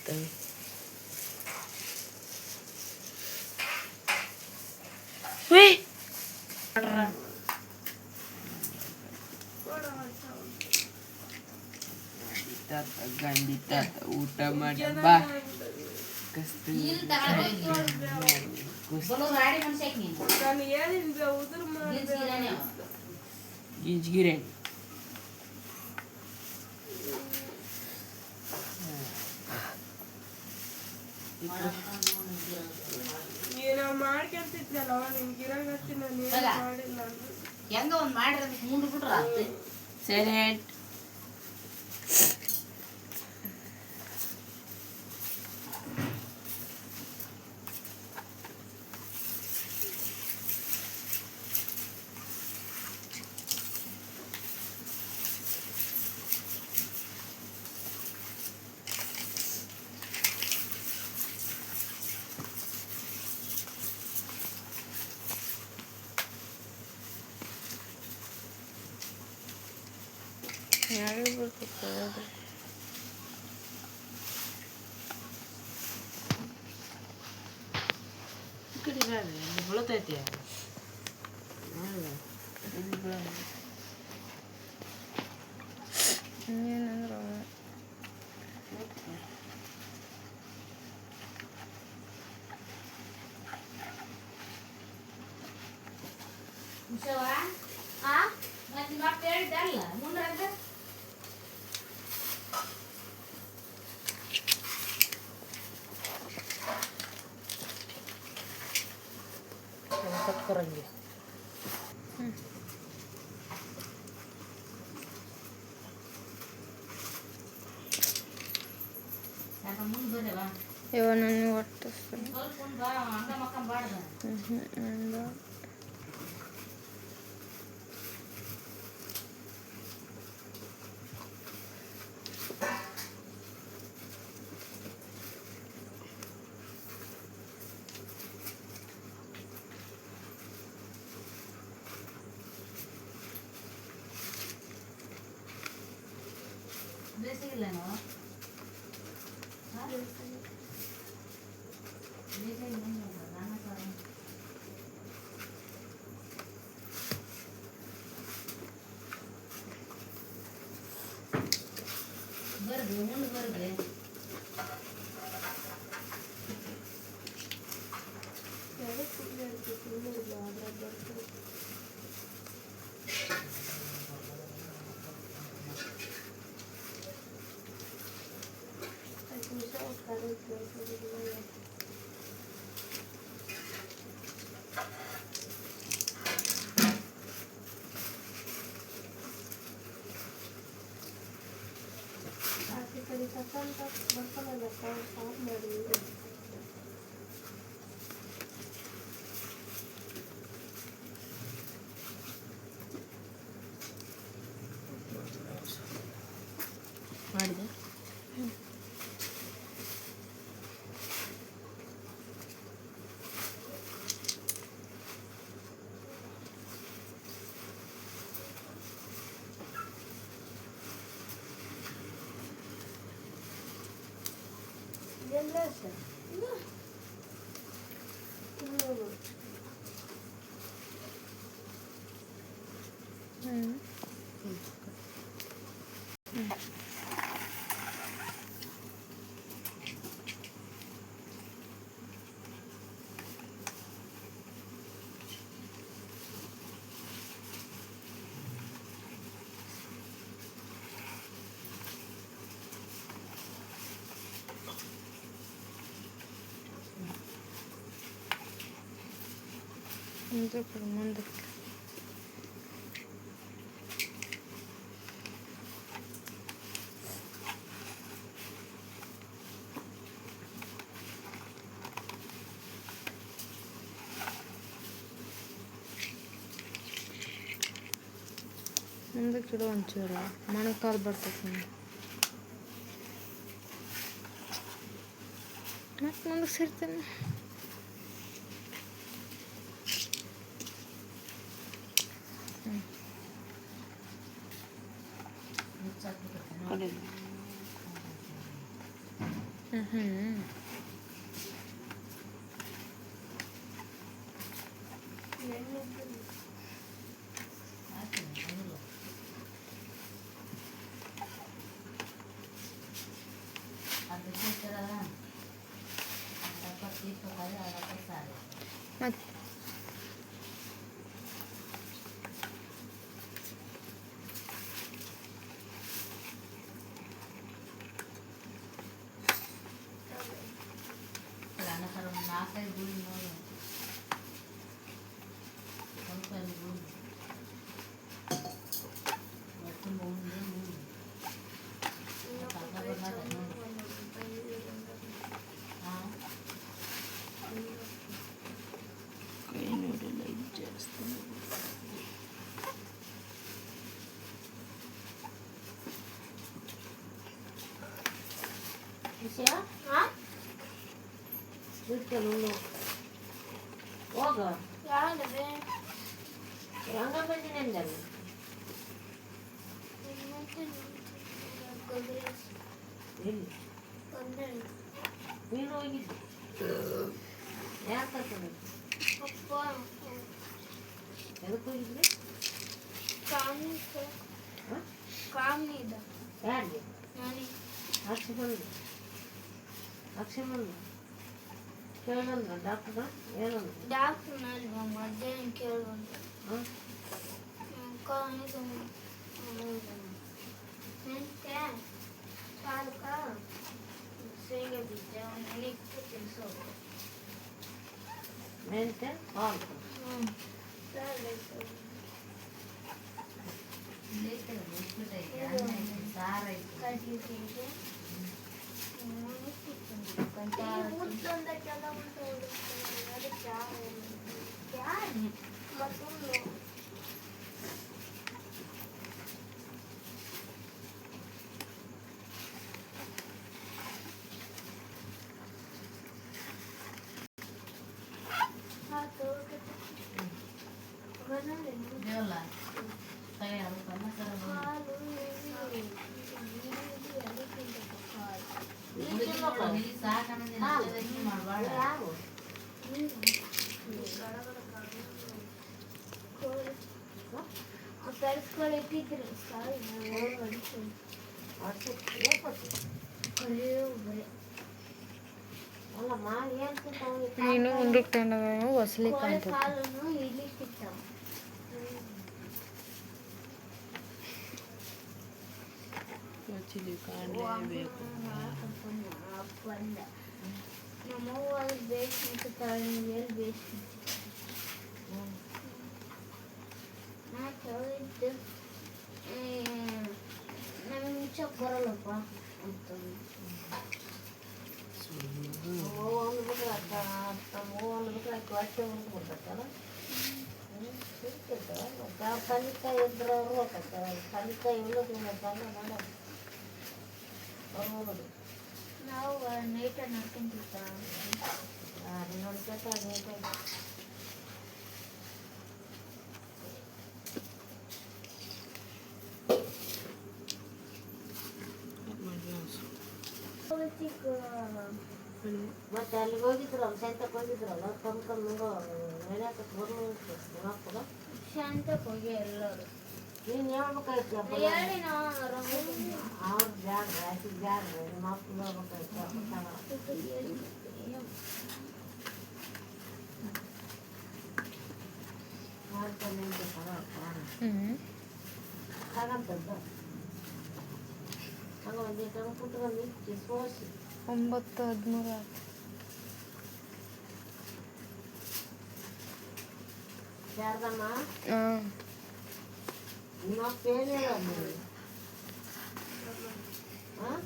ಬರ್ತವೆ. ಗಂಡಿತ ಊಟ ಮಾಡಿ ಬಾ. ಗಿಜ್ಗಿರೆ ಮಾಡ್ಕೊಂತಿದ್ನಲ್ಲ ನಿಮ್ಗೆ ಇರಾಗತ್ತಿ ನಾನು ಏನು ಮಾಡಿಲ್ಲ ಹೆಂಗ ಒಂದು ಮಾಡಿರೋದಕ್ಕೆ ಮುಂದೆ ಬಿಟ್ರ ಸೈಲೆಂಟ್. ಯಾರು ಬರ್ಬೇಕು ಈ ಕಡೆ ಬೆಳತೈತಿ ಏನಂದ್ರೆ ಮತ್ತೆ ಮತ್ತೆ ಹೇಳಿದ್ದಲ್ಲ ಮುಂದೆ ಸಕ್ಕರಂಗೆ ಮುಂದೆ ಬರವಾ ಇವ ನನಗೆ ಒಟ್ಟು ಸ್ವಲ್ಪ ಬಾ ಹಂಗ ಮಕ್ಕಂಬಾರ್ದ ಬೇಸಿಗಿಲ್ಲ ನಾವು ಬರ್ದು ಮುಂದೆ ಬರ್ದೆ ಮಾಡಿದೆ. ಮುಂದಕ್ಕೆ ಮುಂದಕ್ಕೆ ಇಡು ಒಂಚೂರು ಮೊಣಕಾಲು ಬರ್ತೈತೆ ಮತ್ತೆ ಮುಂದಕ್ಕೆ ಸೇರ್ತೇನೆ. ಹ್ಞೂ ಹಾಕ್ತೀನಿ ಮೊದಲು ಅದು ಸಿಗ್ತದಲ್ಲ ಅದಪ್ಪ ತೀರ್ಬೇಕಾದ್ರೆ ಅದಪ್ಪ ಸಾರಿ ಮತ್ತು ಅನ್ನ ಒಂದು 4-5 ಗುಳಿ ನೋಡಿ ಸ್ವಲ್ಪ ಗುಳಿ ತುಂಬ ಉಂಡು ಹಾಂ ಕೈ ನೋಡಿಲ್ಲ ಜಾಸ್ತಿ ವಿಷಯ ಬಿಡ್ತೇನೆ ಹೋಗ ಯಾವ್ದು ಹೆಂಗ ಬಂದಿನಿ ಅಂದಲ್ಲ ಎಲ್ಲಿ ನೀನು ಹೋಗಿದ್ದೆ ಯಾಕೆ ಎದಕ್ಕೆ ಹೋಗಿದ್ರಿ ಯಾರಿಗೆ ಅಕ್ಷಿ ಬಂದು ಕೇಳಂದ್ರ ಡಾಕ್ಟ್ರ ಏನಂದ್ರು ಡಾಕ್ಟರ್ ಮಧ್ಯಾಹ್ನ ಕೇಳುವಂತ ಹಾಂ ಸಾಲಕ ಶೇಂಗಾ ಬೀಜ ನೆನೆಟ್ಟು ತಿನ್ಸೋದು ಮೆಂತೆ ಹಾಲು ಸಾರು ದೇವಲ್ಲ ಕೈ ಅದು ಕನ್ನಸರ ಸಾಕನ್ನೋದಿನ ಮಾಡಬಾರ್ದ ಯಾರು ತರಿಸ್ಕೊಳ್ಳಿಟ್ಟಿದ್ರು ಅಲ್ಲಮ್ಮ ಏನು ನೀನು ಉಂಡ್ರಿಗೆ ತಗೊಂಡಾಗ ಹೊಸಲಿ ಕಾಣ್ತದೆ ಕಾಲನ್ನು ಇಲ್ಲಿ ಸಿಗ್ತಾವ ಹೊಸಲಿ ಕಾಣಲೇಬೇಕು ಬಂದ ನಮ್ಮವ್ವ ಬೇಯಿಸಿ ತಳಿ ಬೇಯಿಸಿ ನಾ ಕೇಳಿದ್ದು ನಮಗೆ ಮುಚ್ಚಕ್ಕೆ ಬರಲ್ಲಪ್ಪ ಅಂತ ಒಂದು ಬಿಟ್ರೆ ಒಂದು ಬಿಟ್ರೆ ಆಕೆ ಹೊಟ್ಟೆ ಉಂಟ್ಬಿಡ್ತೈತಲ್ಲ ಸಿಗ್ತೈತೆ ಮತ್ತು ಆ ಪಲ್ಲಿಕಾಯಿ ಇದ್ರೆ ಅವರು ಹೋಗ್ತೈತೆ ಪಲ್ಲಿಕಾಯಿ ಇಲ್ಲದ ಮಾಡೋದು ಅವ್ರು ನಾವು ನೈಟ ನೋಡ್ಕೊಂತಿರ್ತಾವ ಅದು ನೋಡ್ಕೊತ ನೀಟಾಗಿ ಮತ್ತೆ ಅಲ್ಲಿಗೆ ಹೋಗಿದ್ರಲ್ಲ ಸೈತಕ್ಕೆ ಹೋಗಿದ್ರಲ್ಲ ತಂದ್ಕೊಂಡು ನೆನೆಯಕ್ಕೆ ಬರ್ಬೋದು ಶಾಂತಕ್ಕೆ ಹೋಗಿ ಎಲ್ಲರೂ ನೀನು ಹೇಳ್ಬೇಕಾಯ್ತು ಹೇಳಿ ನಾವು ಅವ್ರ ಜಾಗ ಆಕೆ ಜಾಗ ನಿಮ್ಮ ಅಪ್ಪನ ಹೋಗ್ಬೇಕಾಯ್ತು ಮಾಡ್ತಾನೆ ಅಂತ ಹ್ಞೂ ತಗಂತದ್ದು ಹಂಗೆ ಒಂದು ಟನ್ ಕುಟ್ಕೊಂಡು ಇಟ್ಟು ಸೋಸಿ 9-13 ಆಯ್ತು ಶಾರದಮ್ಮ ಹಾಂ ನಿಮ್ಮ ಅಪ್ಪ ಏನಿಲ್ಲ ಹಾಂ